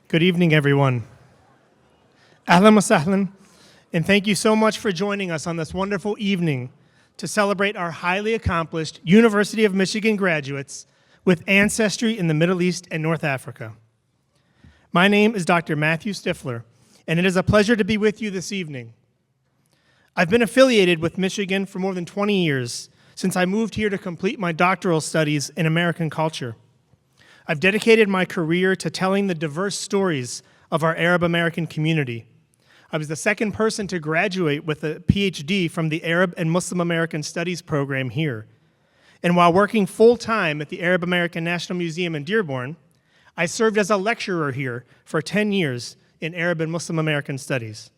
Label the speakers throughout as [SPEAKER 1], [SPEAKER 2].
[SPEAKER 1] Good evening, everyone. Ahlan wa sahlan, and thank you so much for joining us on this wonderful evening to celebrate our highly accomplished University of Michigan graduates with ancestry in the Middle East and North Africa. My name is Dr. Matthew Stifler, and it is a pleasure to be with you this evening. I've been affiliated with Michigan for more than 20 years, since I moved here to complete my doctoral studies in American culture. I've dedicated my career to telling the diverse stories of our Arab American community. I was the second person to graduate with a PhD from the Arab and Muslim American Studies program here. And while working full-time at the Arab American National Museum in Dearborn, I served as a lecturer here for 10 years in Arab and Muslim American Studies.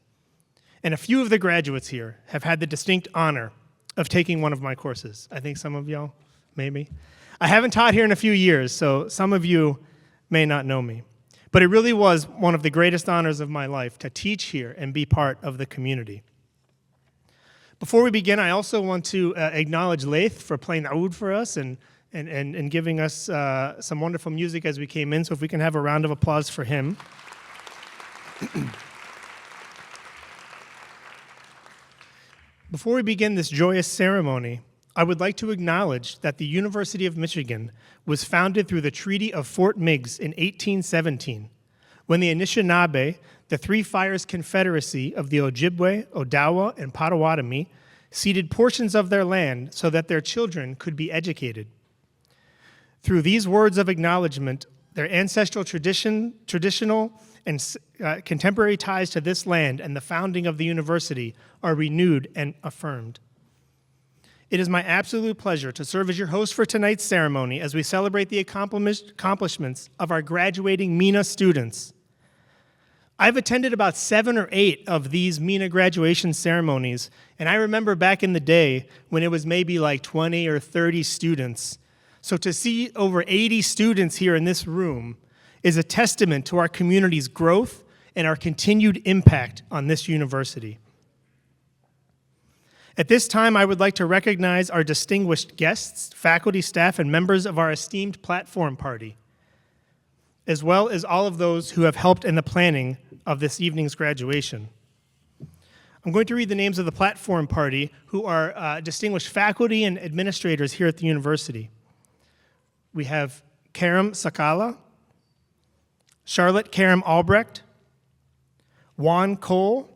[SPEAKER 1] And a few of the graduates here have had the distinct honor of taking one of my courses. I think some of y'all, maybe. I haven't taught here in a few years, so some of you may not know me. But it really was one of the greatest honors of my life to teach here and be part of the community. Before we begin, I also want to acknowledge Laith for playing oud for us and giving us some wonderful music as we came in, so if we can have a round of applause for him. Before we begin this joyous ceremony, I would like to acknowledge that the University of Michigan was founded through the Treaty of Fort Meigs in 1817, when the Anishinaabe, the Three Fires Confederacy of the Ojibwe, Odawa, and Potawatomi, ceded portions of their land so that their children could be educated. Through these words of acknowledgement, their ancestral traditional and contemporary ties to this land and the founding of the university are renewed and affirmed. It is my absolute pleasure to serve as your host for tonight's ceremony as we celebrate the accomplishments of our graduating MENA students. I've attended about 7 or 8 of these MENA graduation ceremonies, and I remember back in the day when it was maybe like 20 or 30 students. So to see over 80 students here in this room is a testament to our community's growth and our continued impact on this university. At this time, I would like to recognize our distinguished guests, faculty, staff, and members of our esteemed platform party, as well as all of those who have helped in the planning of this evening's graduation. I'm going to read the names of the platform party, who are distinguished faculty and administrators here at the university. We have Karim Sakala, Charlotte Karim Albrecht, Juan Cole,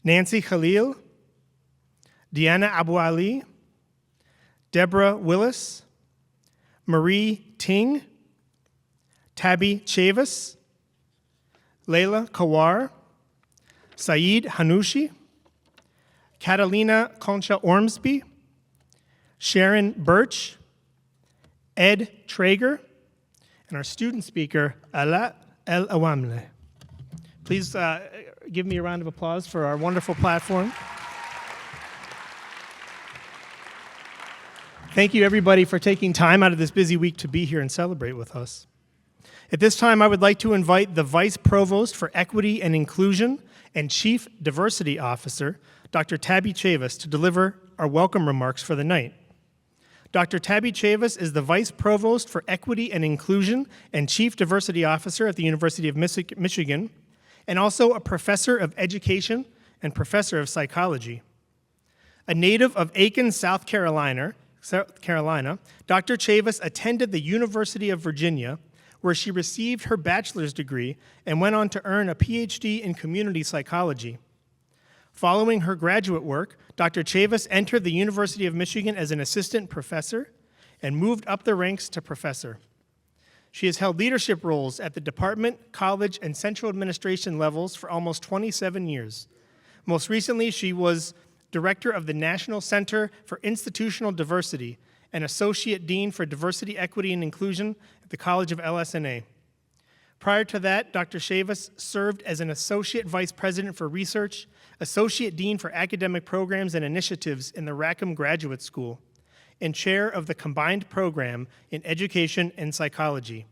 [SPEAKER 1] Nancy Khalil, Deanna Abu Ali, Deborah Willis, Marie Ting, Tabby Chavis, Leila Kawar, Saeed Hanushi, Catalina Concha Ormsby, Sharon Birch, Ed Traeger, and our student speaker, Ala El Awamle. Please give me a round of applause for our wonderful platform. Thank you, everybody, for taking time out of this busy week to be here and celebrate with us. At this time, I would like to invite the Vice Provost for Equity and Inclusion and Chief Diversity Officer, Dr. Tabby Chavis, to deliver our welcome remarks for the night. Dr. Tabby Chavis is the Vice Provost for Equity and Inclusion and Chief Diversity Officer at the University of Michigan, and also a Professor of Education and Professor of Psychology. A native of Aiken, South Carolina, Dr. Chavis attended the University of Virginia, where she received her bachelor's degree and went on to earn a PhD in community psychology. Following her graduate work, Dr. Chavis entered the University of Michigan as an assistant professor and moved up the ranks to professor. She has held leadership roles at the department, college, and central administration levels for almost 27 years. Most recently, she was Director of the National Center for Institutional Diversity and Associate Dean for Diversity, Equity, and Inclusion at the College of LS&A. Prior to that, Dr. Chavis served as an Associate Vice President for Research, Associate Dean for Academic Programs and Initiatives in the Rackham Graduate School, and Chair of the Combined Program in Education and Psychology.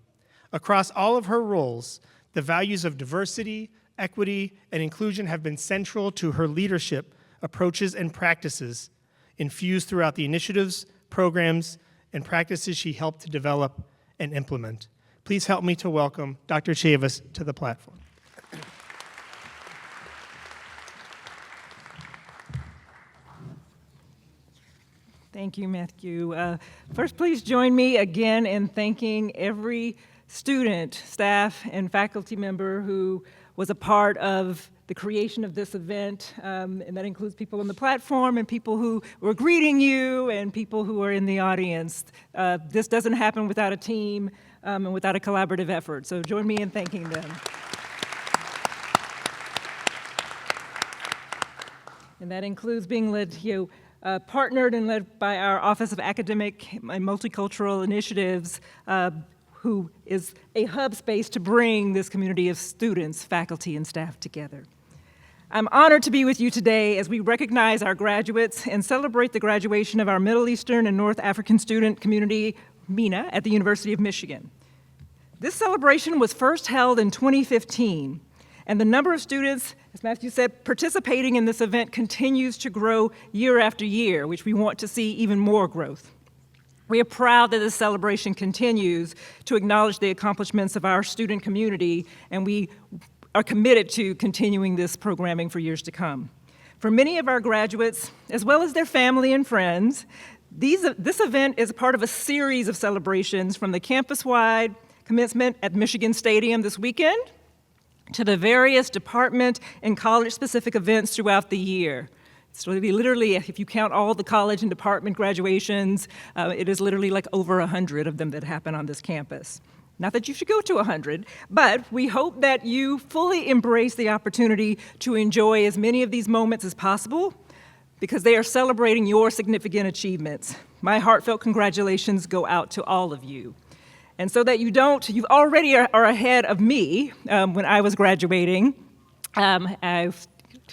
[SPEAKER 1] Across all of her roles, the values of diversity, equity, and inclusion have been central to her leadership approaches and practices infused throughout the initiatives, programs, and practices she helped to develop and implement. please help me to welcome Dr. Chavis to the platform.
[SPEAKER 2] Thank you, Matthew. First, please join me again in thanking every student, staff, and faculty member who was a part of the creation of this event, and that includes people on the platform and people who were greeting you and people who are in the audience. This doesn't happen without a team and without a collaborative effort, so join me in thanking them. And that includes being led, partnered and led by our Office of Academic and Multicultural Initiatives, who is a hub space to bring this community of students, faculty, and staff together. I'm honored to be with you today as we recognize our graduates and celebrate the graduation of our Middle Eastern and North African student community, MENA, at the University of Michigan. This celebration was first held in 2015, and the number of students, as Matthew said, participating in this event continues to grow year after year, which we want to see even more growth. We are proud that this celebration continues to acknowledge the accomplishments of our student community, and we are committed to continuing this programming for years to come. For many of our graduates, as well as their family and friends, this event is a part of a series of celebrations from the campus-wide commencement at Michigan Stadium this weekend to the various department and college-specific events throughout the year. So literally, if you count all the college and department graduations, it is literally like over 100 of them that happen on this campus. Not that you should go to 100, but we hope that you fully embrace the opportunity to enjoy as many of these moments as possible because they are celebrating your significant achievements. My heartfelt congratulations go out to all of you. And so that you already are ahead of me when I was graduating. I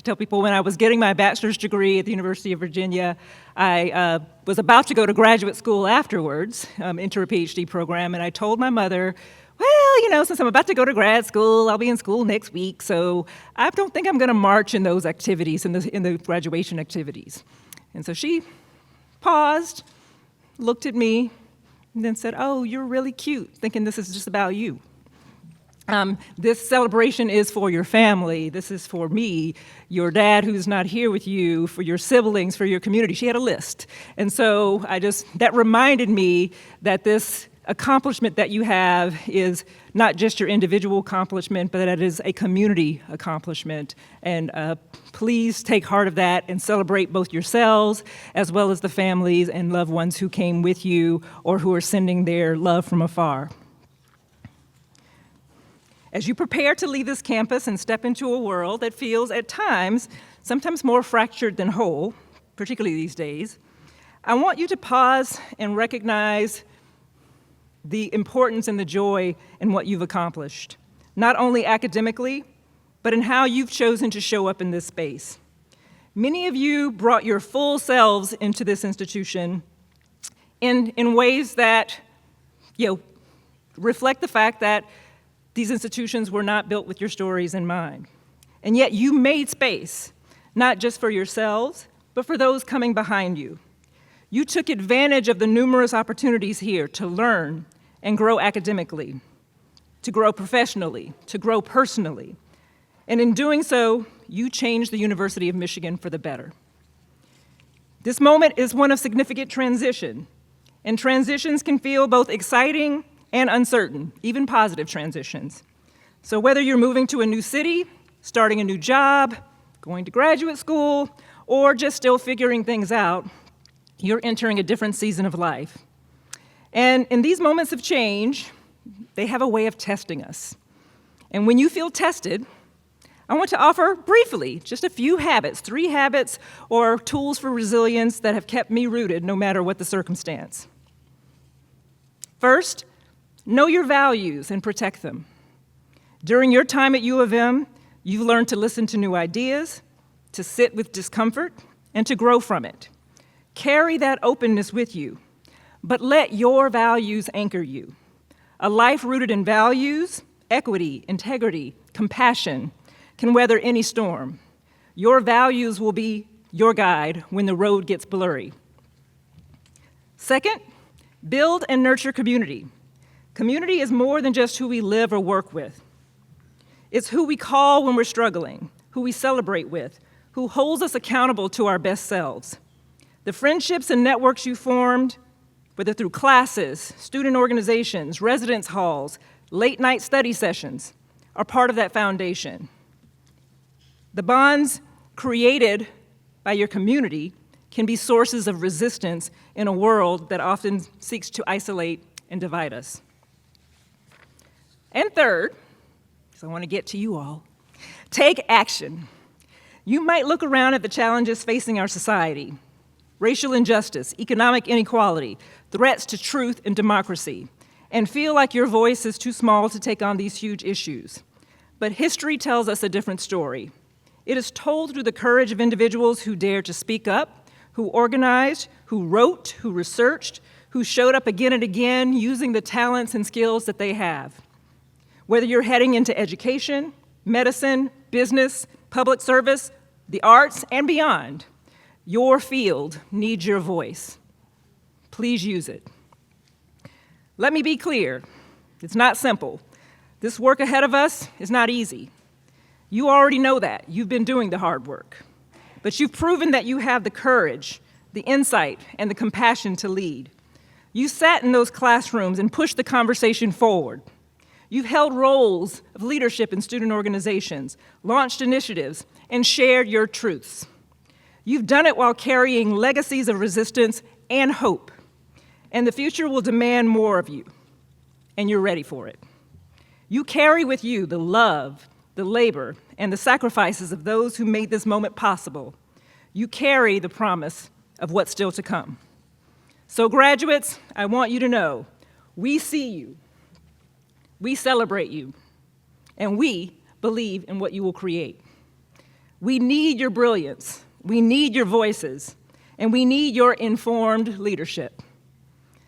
[SPEAKER 2] tell people when I was getting my bachelor's degree at the University of Virginia, I was about to go to graduate school afterwards, enter a PhD program, and I told my mother, well, since I'm about to go to grad school, I'll be in school next week, so I don't think I'm going to march in those activities, in the graduation activities. And so she paused, looked at me, and then said, oh, you're really cute, thinking this is just about you. This celebration is for your family. This is for me, your dad who's not here with you, for your siblings, for your community. She had a list. And so that reminded me that this accomplishment that you have is not just your individual accomplishment, but that it is a community accomplishment. And please take heart of that and celebrate both yourselves as well as the families and loved ones who came with you or who are sending their love from afar. As you prepare to leave this campus and step into a world that feels at times, sometimes more fractured than whole, particularly these days, I want you to pause and recognize the importance and the joy in what you've accomplished, not only academically, but in how you've chosen to show up in this space. Many of you brought your full selves into this institution in ways that reflect the fact that these institutions were not built with your stories in mind. And yet you made space, not just for yourselves, but for those coming behind you. You took advantage of the numerous opportunities here to learn and grow academically, to grow professionally, to grow personally. And in doing so, you changed the University of Michigan for the better. This moment is one of significant transition, and transitions can feel both exciting and uncertain, even positive transitions. So whether you're moving to a new city, starting a new job, going to graduate school, or just still figuring things out, you're entering a different season of life. And in these moments of change, they have a way of testing us. And when you feel tested, I want to offer briefly just a few habits, 3 habits or tools for resilience that have kept me rooted no matter what the circumstance. First, know your values and protect them. During your time at U of M, you've learned to listen to new ideas, to sit with discomfort, and to grow from it. Carry that openness with you, but let your values anchor you. A life rooted in values, equity, integrity, compassion can weather any storm. Your values will be your guide when the road gets blurry. Second, build and nurture community. Community is more than just who we live or work with. It's who we call when we're struggling, who we celebrate with, who holds us accountable to our best selves. The friendships and networks you formed, whether through classes, student organizations, residence halls, late-night study sessions, are part of that foundation. The bonds created by your community can be sources of resistance in a world that often seeks to isolate and divide us. And third, because I want to get to you all, take action. You might look around at the challenges facing our society: racial injustice, economic inequality, threats to truth and democracy, and feel like your voice is too small to take on these huge issues. But history tells us a different story. It is told through the courage of individuals who dared to speak up, who organized, who wrote, who researched, who showed up again and again using the talents and skills that they have. Whether you're heading into education, medicine, business, public service, the arts, and beyond, your field needs your voice. Please use it. Let me be clear, it's not simple. This work ahead of us is not easy. You already know that. You've been doing the hard work. But you've proven that you have the courage, the insight, and the compassion to lead. You sat in those classrooms and pushed the conversation forward. You've held roles of leadership in student organizations, launched initiatives, and shared your truths. You've done it while carrying legacies of resistance and hope. And the future will demand more of you, and you're ready for it. You carry with you the love, the labor, and the sacrifices of those who made this moment possible. You carry the promise of what's still to come. So graduates, I want you to know, we see you, we celebrate you, and we believe in what you will create. We need your brilliance, we need your voices, and we need your informed leadership.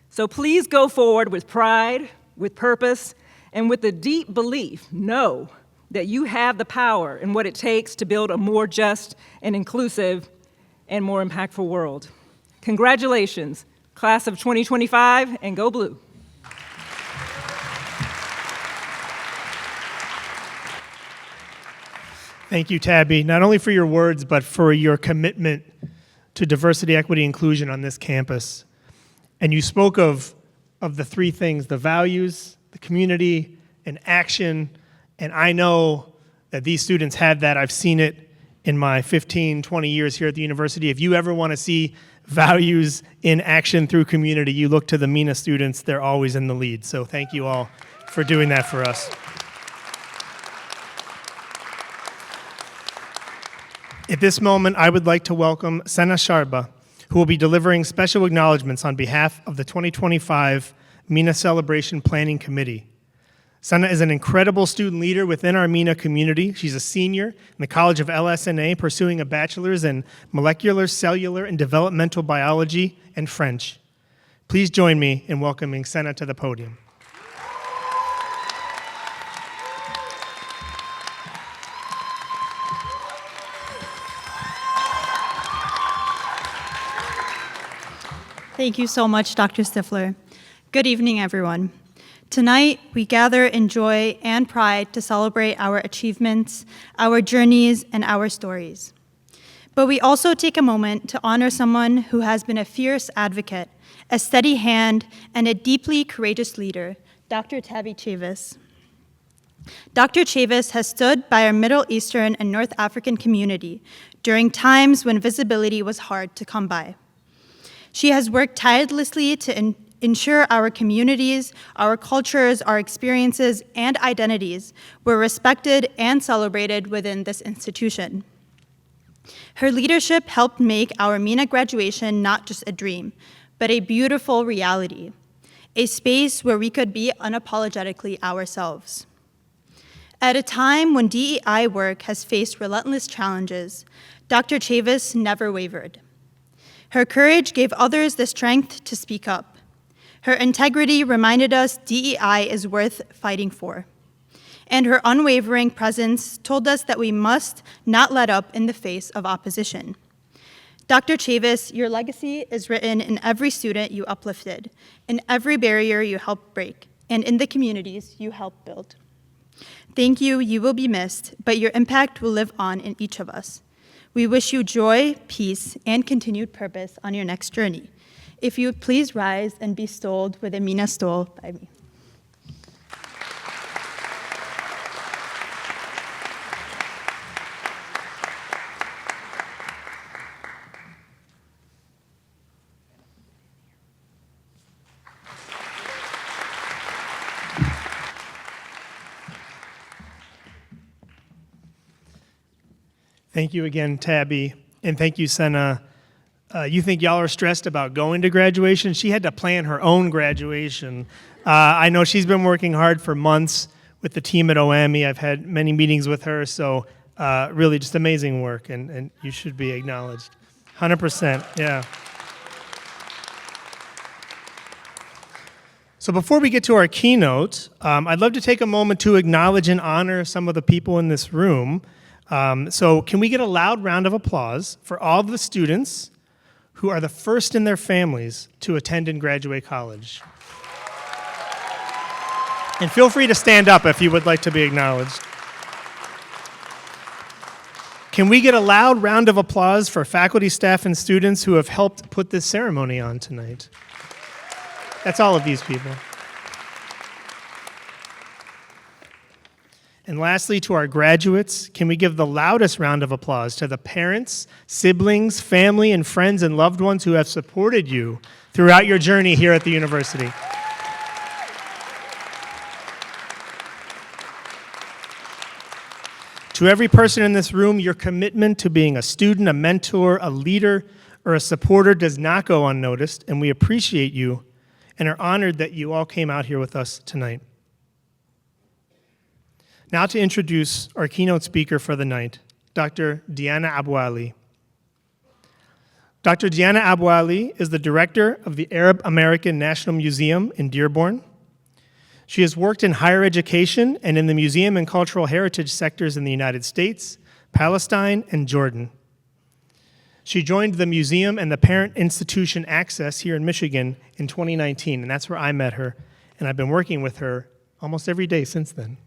[SPEAKER 2] So please go forward with pride, with purpose, and with the deep belief, know that you have the power and what it takes to build a more just and inclusive and more impactful world. Congratulations, class of 2025, and go Blue.
[SPEAKER 1] Thank you, Tabby, not only for your words, but for your commitment to diversity, equity, inclusion on this campus. And you spoke of the three things: the values, the community, and action. And I know that these students have that. I've seen it in my 15, 20 years here at the university. If you ever want to see values in action through community, you look to the MENA students. They're always in the lead. So thank you all for doing that for us. At this moment, I would like to welcome Sana Sharba, who will be delivering special acknowledgments on behalf of the 2025 MENA Celebration Planning Committee. Sana is an incredible student leader within our MENA community. She's a senior in the College of LS&A, pursuing a bachelor's in molecular, cellular, and developmental biology and French. Please join me in welcoming Sana to the podium.
[SPEAKER 3] Thank you so much, Dr. Stifler. Good evening, everyone. Tonight, we gather in joy and pride to celebrate our achievements, our journeys, and our stories. But we also take a moment to honor someone who has been a fierce advocate, a steady hand, and a deeply courageous leader, Dr. Tabby Chavis. Dr. Chavis has stood by our Middle Eastern and North African community during times when visibility was hard to come by. She has worked tirelessly to ensure our communities, our cultures, our experiences, and identities were respected and celebrated within this institution. Her leadership helped make our MENA graduation not just a dream, but a beautiful reality, a space where we could be unapologetically ourselves. At a time when DEI work has faced relentless challenges, Dr. Chavis never wavered. Her courage gave others the strength to speak up. Her integrity reminded us DEI is worth fighting for. And her unwavering presence told us that we must not let up in the face of opposition. Dr. Chavis, your legacy is written in every student you uplifted, in every barrier you helped break, and in the communities you help build. Thank you. You will be missed, but your impact will live on in each of us. We wish you joy, peace, and continued purpose on your next journey. If you would please rise and be stoled with a mina stol by me.
[SPEAKER 1] Thank you again, Tabby, and thank you, Senna. You think y'all are stressed about going to graduation? She had to plan her own graduation. I know she's been working hard for months with the team at OAMI. I've had many meetings with her, so really just amazing work, and you should be acknowledged. 100%, yeah. So before we get to our keynote, I'd love to take a moment to acknowledge and honor some of the people in this room. So can we get a loud round of applause for all of the students who are the first in their families to attend and graduate college? And feel free to stand up if you would like to be acknowledged. Can we get a loud round of applause for faculty, staff, and students who have helped put this ceremony on tonight? That's all of these people. And lastly, to our graduates, can we give the loudest round of applause to the parents, siblings, family, and friends and loved ones who have supported you throughout your journey here at the university? To every person in this room, your commitment to being a student, a mentor, a leader, or a supporter does not go unnoticed, and we appreciate you and are honored that you all came out here with us tonight. Now to introduce our keynote speaker for the night, Dr. Diana Abouali. Dr. Diana Abouali is the director of the Arab American National Museum in Dearborn. She has worked in higher education and in the museum and cultural heritage sectors in the United States, Palestine, and Jordan. She joined the museum and the parent institution Access here in Michigan in 2019, and that's where I met her, and I've been working with her almost every day since then.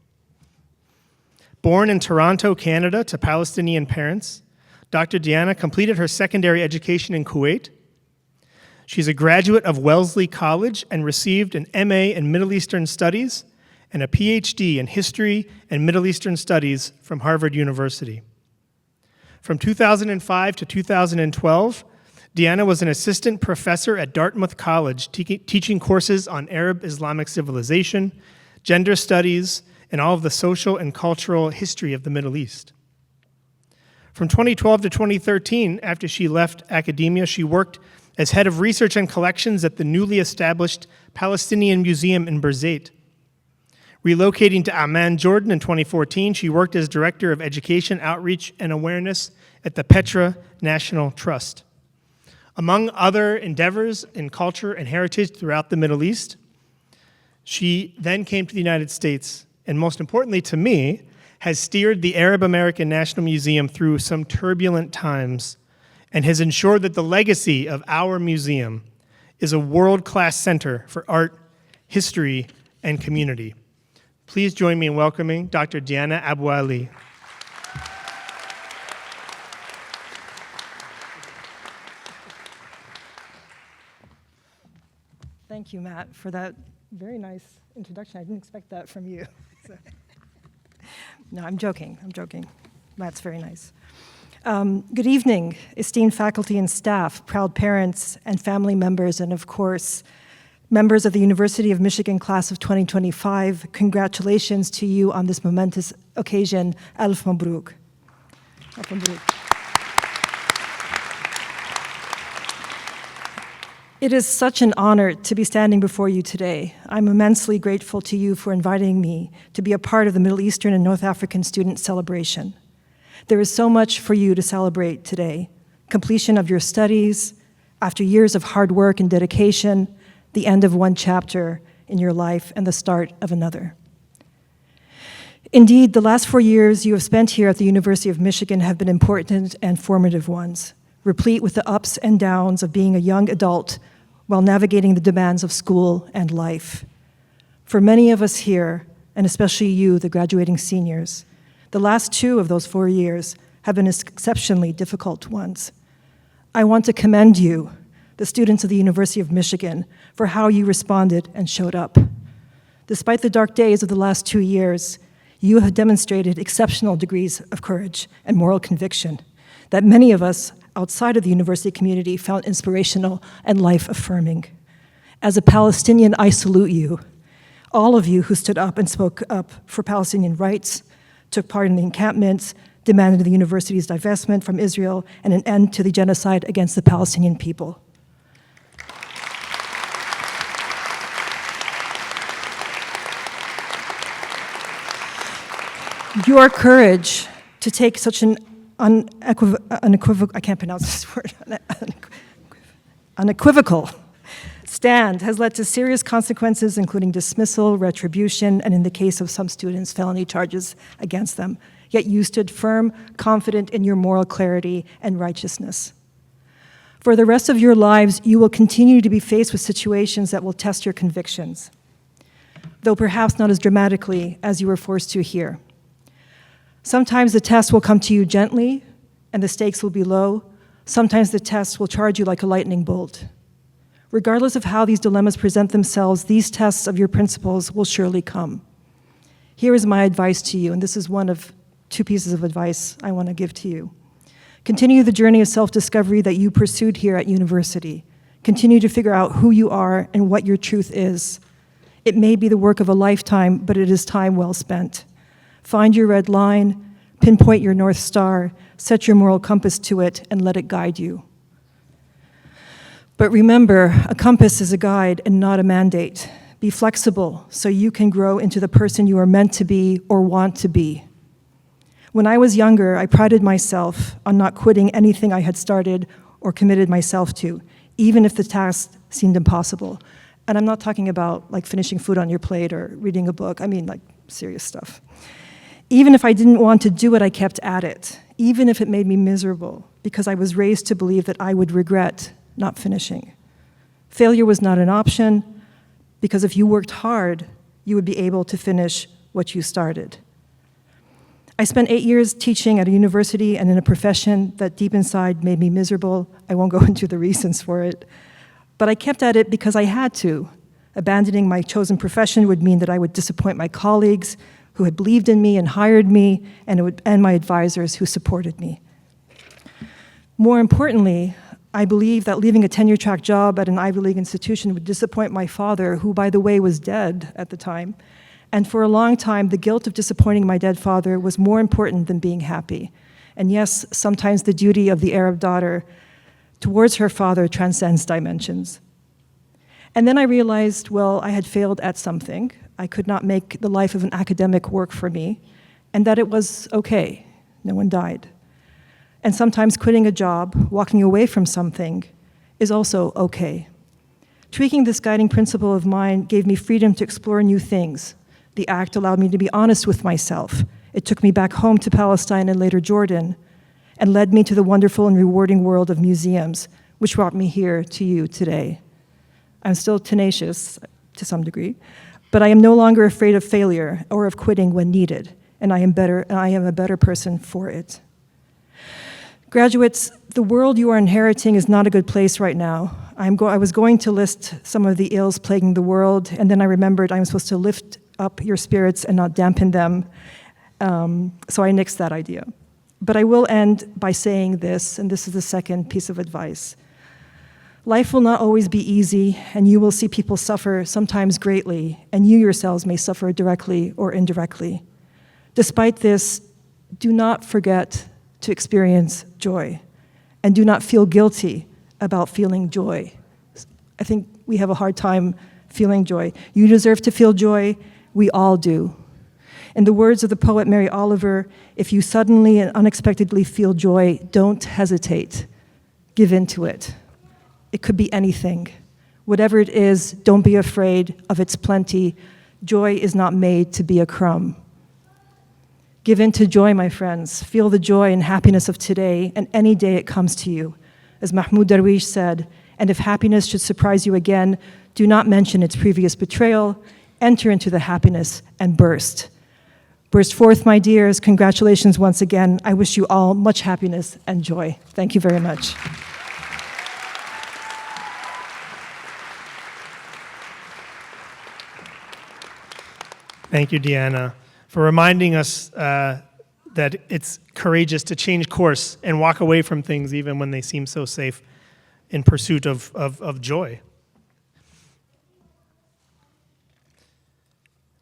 [SPEAKER 1] Born in Toronto, Canada, to Palestinian parents, Dr. Diana completed her secondary education in Kuwait. She's a graduate of Wellesley College and received an MA in Middle Eastern Studies and a PhD in History and Middle Eastern Studies from Harvard University. From 2005 to 2012, Diana was an assistant professor at Dartmouth College, teaching courses on Arab Islamic civilization, gender studies, and all of the social and cultural history of the Middle East. From 2012 to 2013, after she left academia, she worked as head of research and collections at the newly established Palestinian Museum in Birzeit. Relocating to Amman, Jordan in 2014, she worked as director of education, outreach, and awareness at the Petra National Trust. Among other endeavors in culture and heritage throughout the Middle East, she then came to the United States, and most importantly to me, has steered the Arab American National Museum through some turbulent times and has ensured that the legacy of our museum is a world-class center for art, history, and community. Please join me in welcoming Dr. Diana Abouali.
[SPEAKER 4] Thank you, Matt, for that very nice introduction. I didn't expect that from you. So. No, I'm joking. Matt's very nice. Good evening, esteemed faculty and staff, proud parents and family members, and of course, members of the University of Michigan class of 2025. Congratulations to you on this momentous occasion. Alf Mabruk. Alf Mabruk. It is such an honor to be standing before you today. I'm immensely grateful to you for inviting me to be a part of the Middle Eastern and North African student celebration. There is so much for you to celebrate today. Completion of your studies, after years of hard work and dedication, the end of one chapter in your life and the start of another. Indeed, the last 4 years you have spent here at the University of Michigan have been important and formative ones, replete with the ups and downs of being a young adult while navigating the demands of school and life. For many of us here, and especially you, the graduating seniors, the last 2 of those 4 years have been exceptionally difficult ones. I want to commend you, the students of the University of Michigan, for how you responded and showed up. Despite the dark days of the last 2 years, you have demonstrated exceptional degrees of courage and moral conviction that many of us outside of the university community found inspirational and life-affirming. As a Palestinian, I salute you, all of you who stood up and spoke up for Palestinian rights, took part in the encampments, demanded the university's divestment from Israel, and an end to the genocide against the Palestinian people. Your courage to take such an unequivocal, I can't pronounce this word, unequivocal stand has led to serious consequences, including dismissal, retribution, and in the case of some students, felony charges against them. Yet you stood firm, confident in your moral clarity and righteousness. For the rest of your lives, you will continue to be faced with situations that will test your convictions, though perhaps not as dramatically as you were forced to here. Sometimes the test will come to you gently, and the stakes will be low. Sometimes the test will charge you like a lightning bolt. Regardless of how these dilemmas present themselves, these tests of your principles will surely come. Here is my advice to you, and this is one of 2 pieces of advice I want to give to you. Continue the journey of self-discovery that you pursued here at university. Continue to figure out who you are and what your truth is. It may be the work of a lifetime, but it is time well spent. Find your red line, pinpoint your North Star, set your moral compass to it, and let it guide you. But remember, a compass is a guide and not a mandate. Be flexible so you can grow into the person you are meant to be or want to be. When I was younger, I prided myself on not quitting anything I had started or committed myself to, even if the task seemed impossible. And I'm not talking about like finishing food on your plate or reading a book. I mean like serious stuff. Even if I didn't want to do it, I kept at it, even if it made me miserable, because I was raised to believe that I would regret not finishing. Failure was not an option, because if you worked hard, you would be able to finish what you started. I spent 8 years teaching at a university and in a profession that deep inside made me miserable. I won't go into the reasons for it, but I kept at it because I had to. Abandoning my chosen profession would mean that I would disappoint my colleagues who had believed in me and hired me, and my advisors who supported me. More importantly, I believe that leaving a tenure-track job at an Ivy League institution would disappoint my father, who, by the way, was dead at the time. And for a long time, the guilt of disappointing my dead father was more important than being happy. And yes, sometimes the duty of the Arab daughter towards her father transcends dimensions. And then I realized, well, I had failed at something. I could not make the life of an academic work for me, and that it was okay. No one died. And sometimes quitting a job, walking away from something, is also okay. Tweaking this guiding principle of mine gave me freedom to explore new things. The act allowed me to be honest with myself. It took me back home to Palestine and later Jordan, and led me to the wonderful and rewarding world of museums, which brought me here to you today. I'm still tenacious to some degree, but I am no longer afraid of failure or of quitting when needed, and I am a better person for it. Graduates, the world you are inheriting is not a good place right now. I was going to list some of the ills plaguing the world, and then I remembered I'm supposed to lift up your spirits and not dampen them, so I nixed that idea. But I will end by saying this, and this is the second piece of advice. Life will not always be easy, and you will see people suffer, sometimes greatly, and you yourselves may suffer directly or indirectly. Despite this, do not forget to experience joy, and do not feel guilty about feeling joy. I think we have a hard time feeling joy. You deserve to feel joy. We all do. In the words of the poet Mary Oliver, if you suddenly and unexpectedly feel joy, don't hesitate. Give in to it. It could be anything. Whatever it is, don't be afraid of its plenty. Joy is not made to be a crumb. Give in to joy, my friends. Feel the joy and happiness of today and any day it comes to you. As Mahmoud Darwish said, and if happiness should surprise you again, do not mention its previous betrayal, enter into the happiness and burst. Burst forth, my dears. Congratulations once again. I wish you all much happiness and joy. Thank you very much.
[SPEAKER 1] Thank you, Deanna, for reminding us that it's courageous to change course and walk away from things even when they seem so safe in pursuit of joy.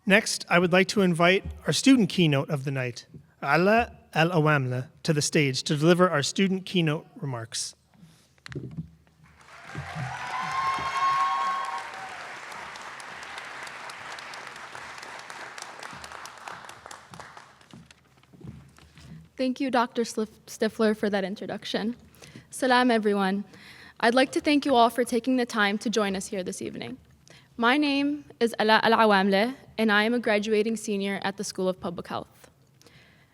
[SPEAKER 1] Next, I would like to invite our student keynote of the night, Ala Al-Awamla, to the stage to deliver our student keynote remarks.
[SPEAKER 5] Thank you, Dr. Stifler, for that introduction. Salam, everyone. I'd like to thank you all for taking the time to join us here this evening. My name is Ala Al-Awamla, and I am a graduating senior at the School of Public Health.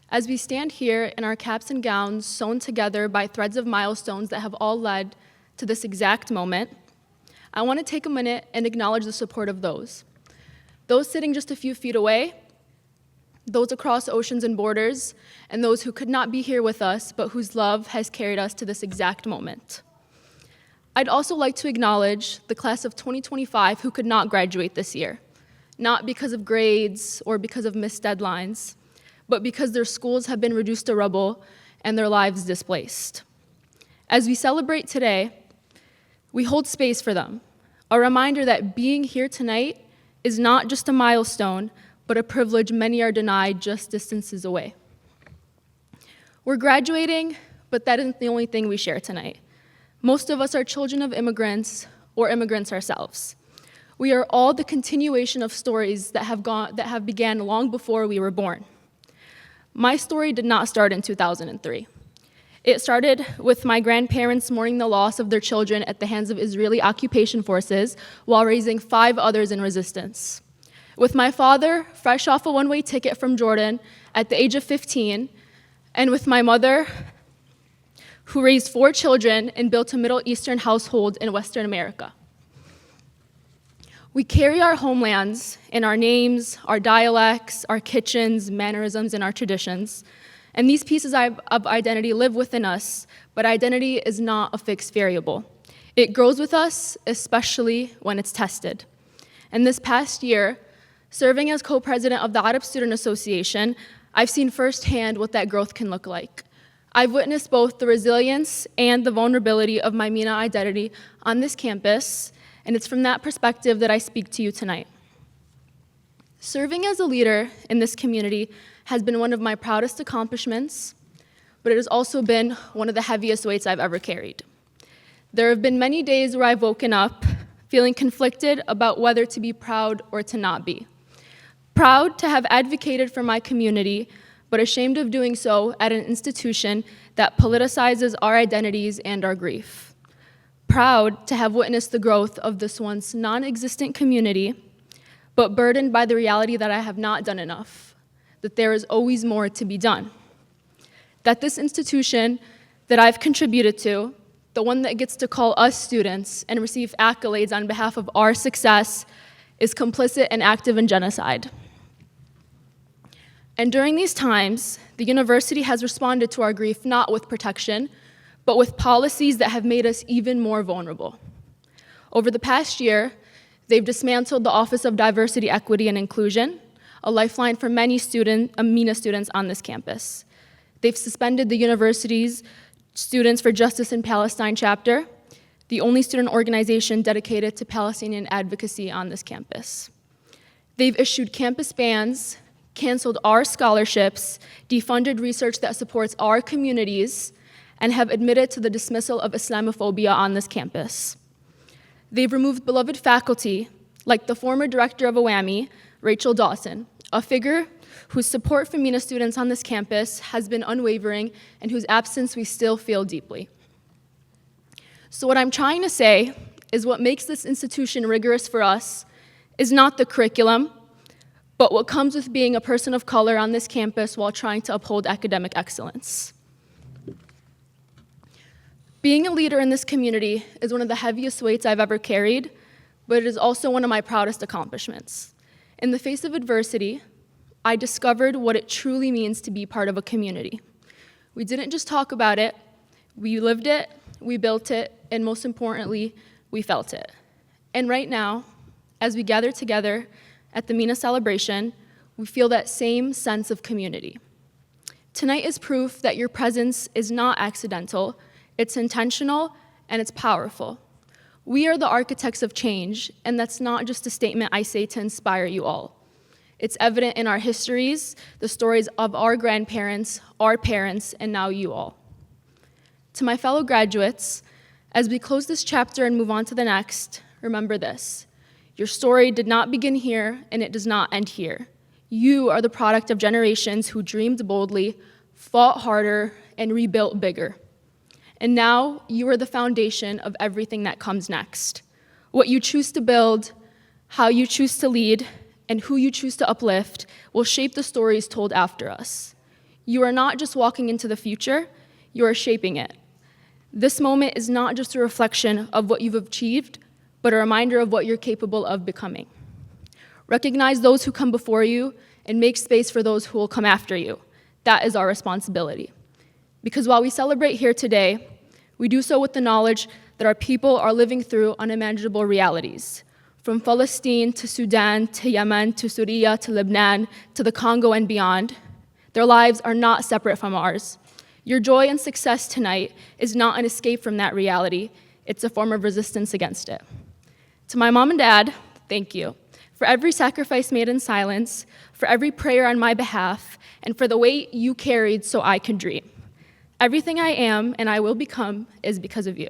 [SPEAKER 5] As we stand here in our caps and gowns sewn together by threads of milestones that have all led to this exact moment, I want to take a minute and acknowledge the support of those sitting just a few feet away, those across oceans and borders, and those who could not be here with us, but whose love has carried us to this exact moment. I'd also like to acknowledge the class of 2025 who could not graduate this year, not because of grades or because of missed deadlines, but because their schools have been reduced to rubble and their lives displaced. As we celebrate today, we hold space for them, a reminder that being here tonight is not just a milestone, but a privilege many are denied just distances away. We're graduating, but that isn't the only thing we share tonight. Most of us are children of immigrants or immigrants ourselves. We are all the continuation of stories that have began long before we were born. My story did not start in 2003. It started with my grandparents mourning the loss of their children at the hands of Israeli occupation forces while raising 5 others in resistance. With my father, fresh off a one-way ticket from Jordan at the age of 15, and with my mother, who raised 4 children and built a Middle Eastern household in Western America. We carry our homelands in our names, our dialects, our kitchens, mannerisms, and our traditions. And these pieces of identity live within us, but identity is not a fixed variable. It grows with us, especially when it's tested. And this past year, serving as co-president of the Arab Student Association, I've seen firsthand what that growth can look like. I've witnessed both the resilience and the vulnerability of my MENA identity on this campus, and it's from that perspective that I speak to you tonight. Serving as a leader in this community has been one of my proudest accomplishments, but it has also been one of the heaviest weights I've ever carried. There have been many days where I've woken up feeling conflicted about whether to be proud or to not be. Proud to have advocated for my community, but ashamed of doing so at an institution that politicizes our identities and our grief. Proud to have witnessed the growth of this once non-existent community, but burdened by the reality that I have not done enough, that there is always more to be done. That this institution that I've contributed to, the one that gets to call us students and receive accolades on behalf of our success, is complicit and active in genocide. And during these times, the university has responded to our grief not with protection, but with policies that have made us even more vulnerable. Over the past year, they've dismantled the Office of Diversity, Equity, and Inclusion, a lifeline for many MENA students on this campus. They've suspended the university's Students for Justice in Palestine chapter, the only student organization dedicated to Palestinian advocacy on this campus. They've issued campus bans, canceled our scholarships, defunded research that supports our communities, and have admitted to the dismissal of Islamophobia on this campus. They've removed beloved faculty, like the former director of UAMI, Rachel Dawson, a figure whose support for MENA students on this campus has been unwavering and whose absence we still feel deeply. So what I'm trying to say is what makes this institution rigorous for us is not the curriculum, but what comes with being a person of color on this campus while trying to uphold academic excellence. Being a leader in this community is one of the heaviest weights I've ever carried, but it is also one of my proudest accomplishments. In the face of adversity, I discovered what it truly means to be part of a community. We didn't just talk about it, we lived it, we built it, and most importantly, we felt it. And right now, as we gather together at the MENA celebration, we feel that same sense of community. Tonight is proof that your presence is not accidental, it's intentional, and it's powerful. We are the architects of change, and that's not just a statement I say to inspire you all. It's evident in our histories, the stories of our grandparents, our parents, and now you all. To my fellow graduates, as we close this chapter and move on to the next, remember this. Your story did not begin here, and it does not end here. You are the product of generations who dreamed boldly, fought harder, and rebuilt bigger. And now you are the foundation of everything that comes next. What you choose to build, how you choose to lead, and who you choose to uplift will shape the stories told after us. You are not just walking into the future, you are shaping it. This moment is not just a reflection of what you've achieved, but a reminder of what you're capable of becoming. Recognize those who come before you and make space for those who will come after you. That is our responsibility. Because while we celebrate here today, we do so with the knowledge that our people are living through unimaginable realities. From Palestine to Sudan to Yemen to Syria to Lebanon to the Congo and beyond, their lives are not separate from ours. Your joy and success tonight is not an escape from that reality, it's a form of resistance against it. To my mom and dad, thank you for every sacrifice made in silence, for every prayer on my behalf, and for the weight you carried so I could dream. Everything I am and I will become is because of you.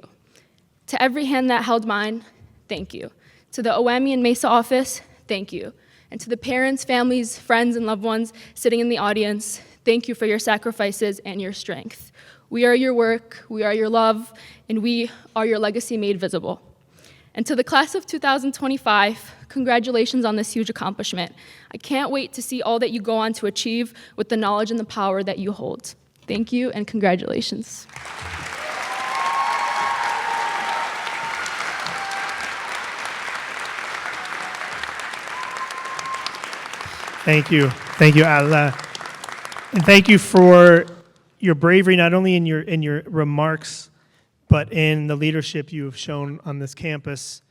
[SPEAKER 5] To every hand that held mine, thank you. To the OAMI and MESA office, thank you. And to the parents, families, friends, and loved ones sitting in the audience, thank you for your sacrifices and your strength. We are your work, we are your love, and we are your legacy made visible. And to the class of 2025, congratulations on this huge accomplishment. I can't wait to see all that you go on to achieve with the knowledge and the power that you hold. Thank you and congratulations.
[SPEAKER 1] Thank you, Allah. And thank you for your bravery, not only in your remarks, but in the leadership you have shown on this campus,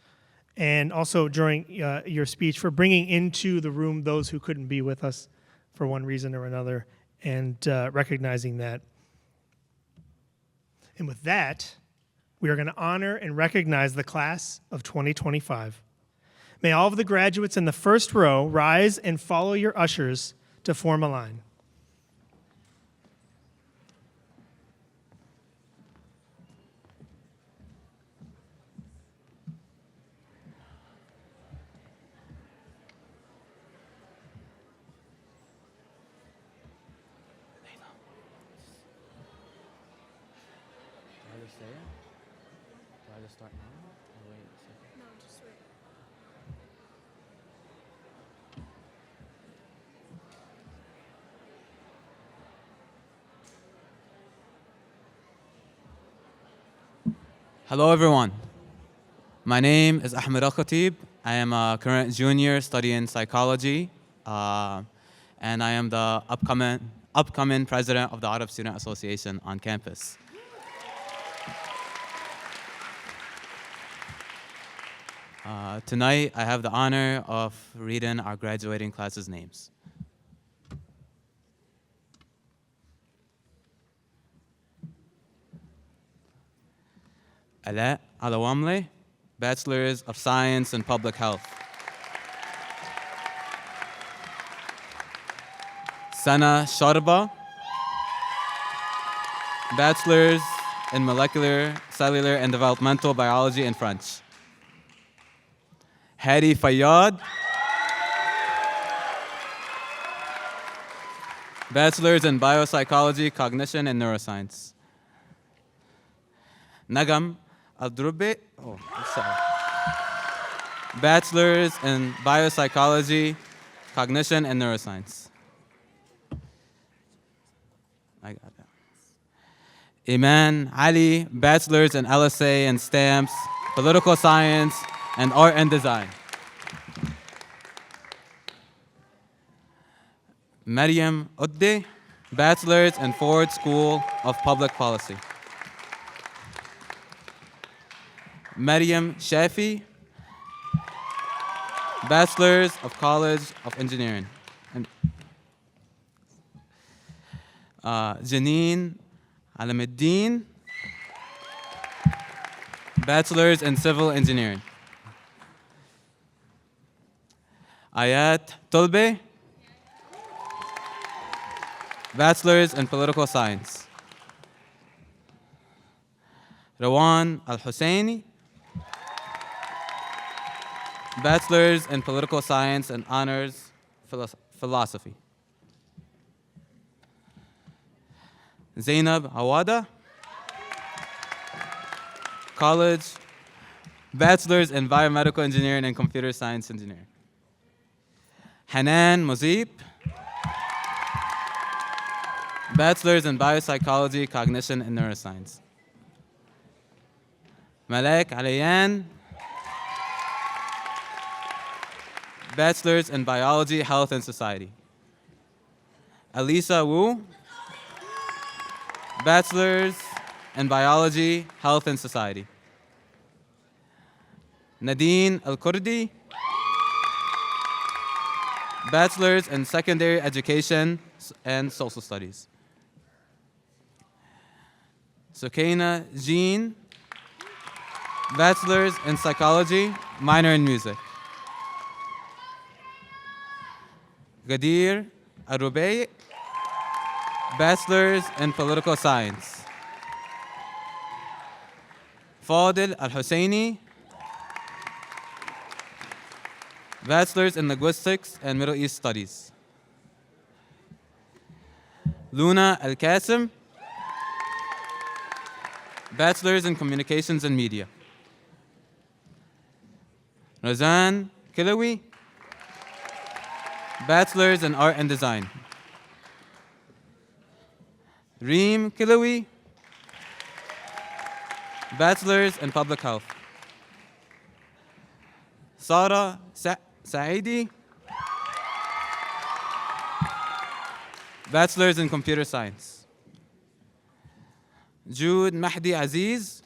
[SPEAKER 1] and also during your speech for bringing into the room those who couldn't be with us for one reason or another, and recognizing that. And with that, we are going to honor and recognize the class of 2025. May all of the graduates in the first row rise and follow your ushers to form a line.
[SPEAKER 6] Hello, everyone. My name is Ahmed Al-Khatib. I am a current junior studying psychology, and I am the upcoming president of the Arab Student Association on campus. Tonight, I have the honor of reading our graduating class's names. Ala Alawamle, Bachelor's of Science in Public Health. Sana Sharba, Bachelor's in Molecular, Cellular, and Developmental Biology and French. Hadi Fayyad, Bachelor's in Biopsychology, Cognition, and Neuroscience. Nagam Al-Drubbi, Bachelor's in Biopsychology, Cognition, and Neuroscience. I got that. Iman Ali, Bachelor's in LSA and Stamps, Political Science, and Art and Design. Maryam Udde, Bachelor's in Ford School of Public Policy. Maryam Shafi, Bachelor's of College of Engineering. And Janine Alamuddin, Bachelor's in Civil Engineering. Ayat Tulbe, Bachelor's in Political Science. Rawan Al-Husseini, Bachelor's in Political Science and Honors Philosophy. Zainab Awada, College, Bachelor's in Biomedical Engineering and Computer Science Engineering. Hanan Muzib, Bachelor's in Biopsychology, Cognition, and Neuroscience. Malek Alayan, Bachelor's in Biology, Health, and Society. Alisa Wu, Bachelor's in Biology, Health, and Society. Nadine Al-Kurdi, Bachelor's in Secondary Education and Social Studies. Sukaina Jean, Bachelor's in Psychology, minor in Music. Gadir Arubey, Bachelor's in Political Science. Fadil Al-Husseini, Bachelor's in Linguistics and Middle East Studies. Luna Al-Qasim, Bachelor's in Communications and Media. Razan Kilawi, Bachelor's in Art and Design. Reem Kilawi, Bachelor's in Public Health. Sara Saidi, Bachelor's in Computer Science. Jude Mahdi Aziz,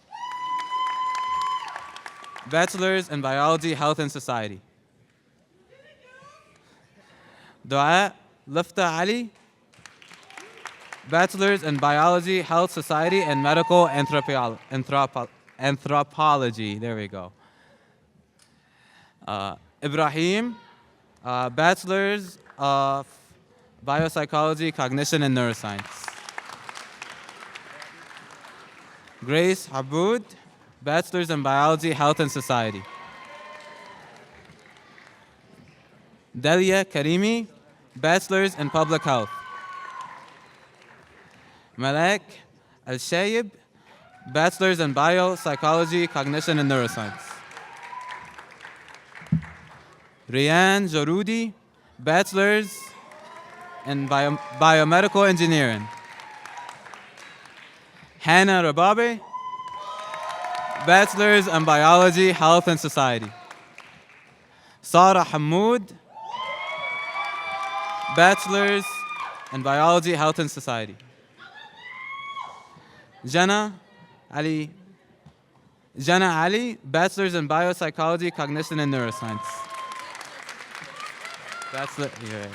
[SPEAKER 6] Bachelor's in Biology, Health, and Society. Dua Lifta Ali, Bachelor's in Biology, Health, Society, and Medical Anthropology. There we go. Ibrahim, Bachelor's of Biopsychology, Cognition, and Neuroscience. Grace Aboud, Bachelor's in Biology, Health, and Society. Delia Karimi, Bachelor's in Public Health. Malek Al-Shayib, Bachelor's in Biopsychology, Cognition, and Neuroscience. Riyan Jarudi, Bachelor's in Biomedical Engineering. Hannah Rababe, Bachelor's in Biology, Health, and Society. Sarah Hamoud, Bachelor's in Biology, Health, and Society. Jana Ali, Bachelor's in Biopsychology, Cognition, and Neuroscience. That's it. Yeah.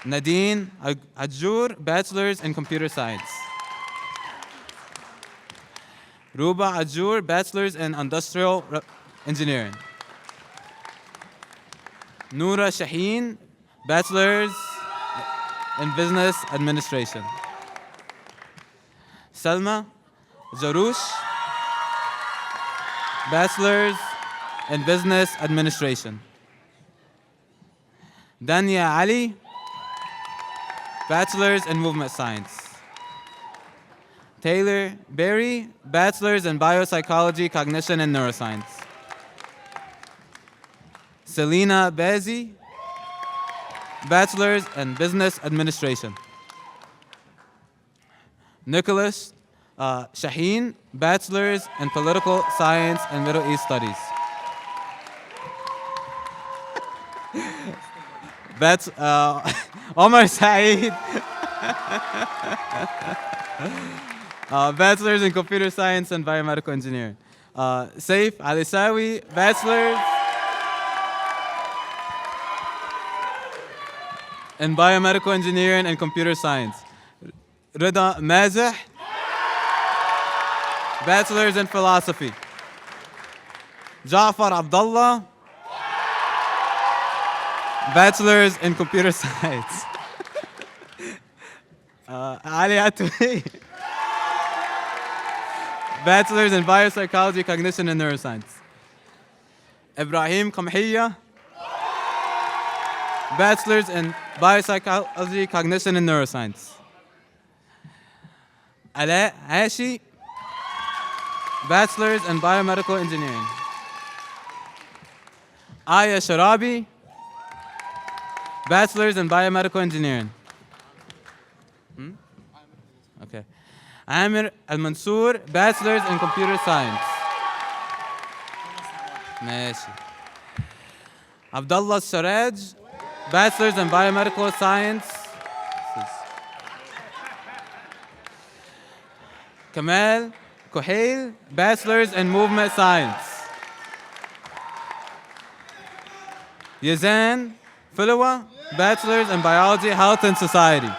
[SPEAKER 6] Nadine Ajur, Bachelor's in Computer Science. Ruba Ajur, Bachelor's in Industrial Engineering. Noura Shaheen, Bachelor's in Business Administration. Salma Zarouche, Bachelor's in Business Administration. Dania Ali, Bachelor's in Movement Science. Taylor Berry, Bachelor's in Biopsychology, Cognition, and Neuroscience. Selena Bazi, Bachelor's in Business Administration. Nicholas Shaheen, Bachelor's in Political Science and Middle East Studies. Omar Saeed, bachelor's in computer science and biomedical engineering. Saif Alisawi, bachelor's in biomedical engineering and computer science. Rida Mazih, bachelor's in philosophy. Ja'far Abdullah, bachelor's in computer science. Ali Atwi, bachelor's in biopsychology, cognition, and neuroscience. Ibrahim Kamhiya, bachelor's in biopsychology, cognition, and neuroscience. Ala Ashi, bachelor's in biomedical engineering. Aya Sharabi, bachelor's in biomedical engineering. Okay. Amir Al-Mansour, bachelor's in computer science. ماشي. Abdullah Saraj, bachelor's in biomedical science. Kamal Kuhail, bachelor's in movement science. Yazan Filawa, bachelor's in biology, health, and society.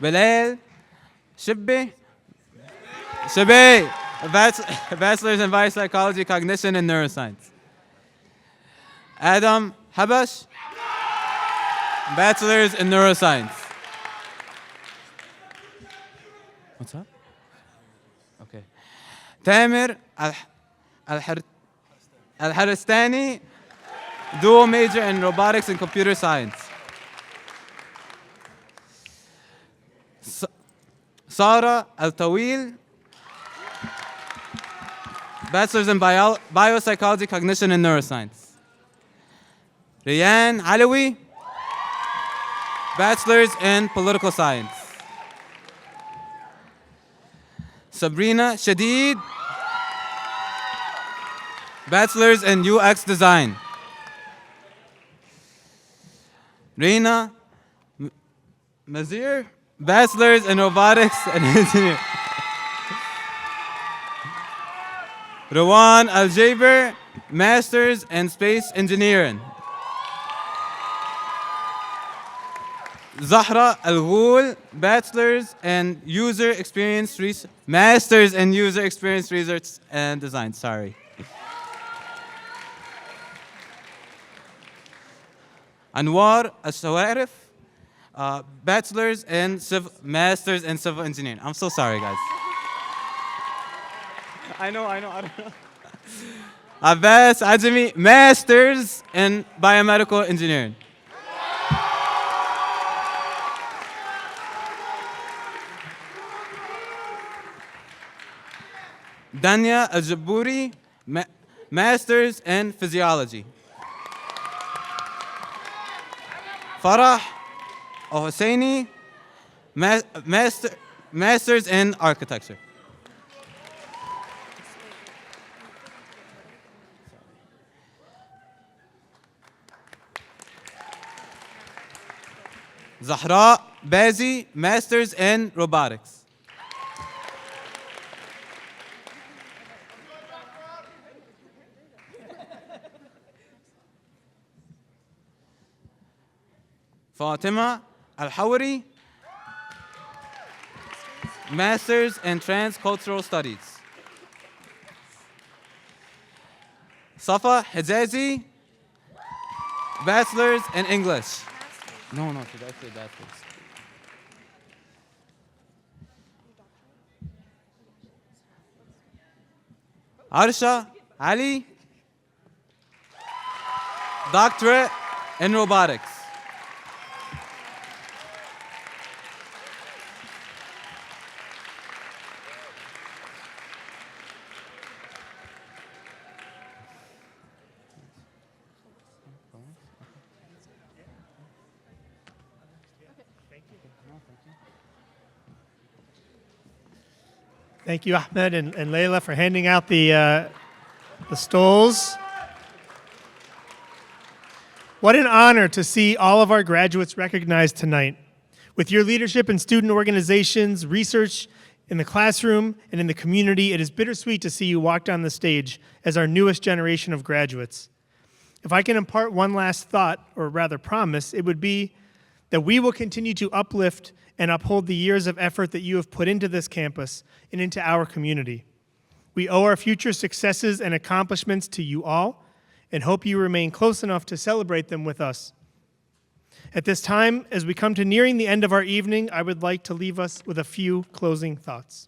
[SPEAKER 6] Bilal Shibbi, bachelor's in biopsychology, cognition, and neuroscience. Adam Habash, bachelor's in neuroscience. What's up? Okay. Tamir Al-Haristani, dual major in robotics and computer science. Sara Al-Tawil, bachelor's in biopsychology, cognition, and neuroscience. Riyan Alawi, bachelor's in political science. Sabrina Shadid, bachelor's in UX design. Reena Mazir, bachelor's in robotics and engineering. Rawan Al-Jaber, master's in space engineering. Zahra Al-Ghul, bachelor's in user experience research, master's in user experience research and design. Sorry. Anwar Al-Shawarif, bachelor's in master's in civil engineering. I'm so sorry, guys. I don't know. Abbas Ajami, master's in biomedical engineering. Danya Al-Jabouri, master's in physiology. Farah Al-Husseini, master's in architecture. Zahra Bazi, master's in robotics. Fatima Al-Hawari, master's in transcultural studies. Safa Hijazi, bachelor's in English. No, should I say that first? Arsha Ali, doctorate in robotics.
[SPEAKER 1] Thank you, Ahmed and Layla, for handing out the stoles. What an honor to see all of our graduates recognized tonight. With your leadership in student organizations, research in the classroom, and in the community, it is bittersweet to see you walk down the stage as our newest generation of graduates. If I can impart one last thought, or rather promise, it would be that we will continue to uplift and uphold the years of effort that you have put into this campus and into our community. We owe our future successes and accomplishments to you all, and hope you remain close enough to celebrate them with us. At this time, as we come to nearing the end of our evening, I would like to leave us with a few closing thoughts.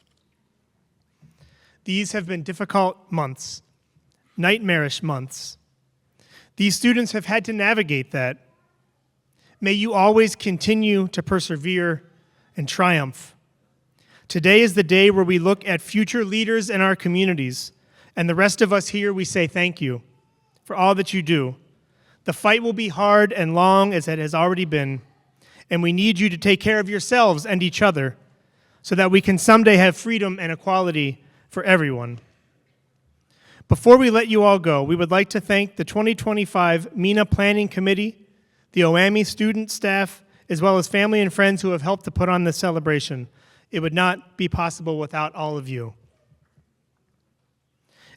[SPEAKER 1] These have been difficult months, nightmarish months. These students have had to navigate that. May you always continue to persevere and triumph. Today is the day where we look at future leaders in our communities, and the rest of us here, we say thank you for all that you do. The fight will be hard and long as it has already been, and we need you to take care of yourselves and each other so that we can someday have freedom and equality for everyone. Before we let you all go, we would like to thank the 2025 MENA Planning Committee, the OAMI student staff, as well as family and friends who have helped to put on this celebration. It would not be possible without all of you.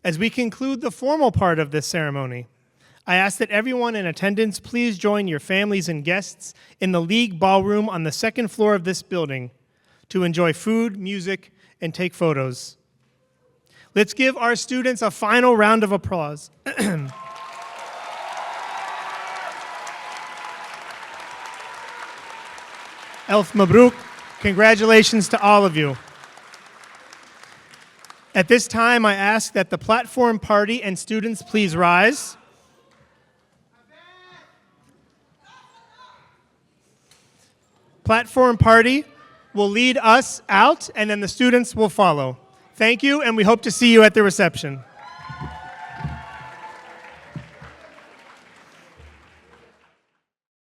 [SPEAKER 1] As we conclude the formal part of this ceremony, I ask that everyone in attendance please join your families and guests in the League Ballroom on the second floor of this building to enjoy food, music, and take photos. Let's give our students a final round of applause. Elf Mabruk, congratulations to all of you. At this time, I ask that the platform party and students please rise. Platform party will lead us out, and then the students will follow. Thank you, and we hope to see you at the reception.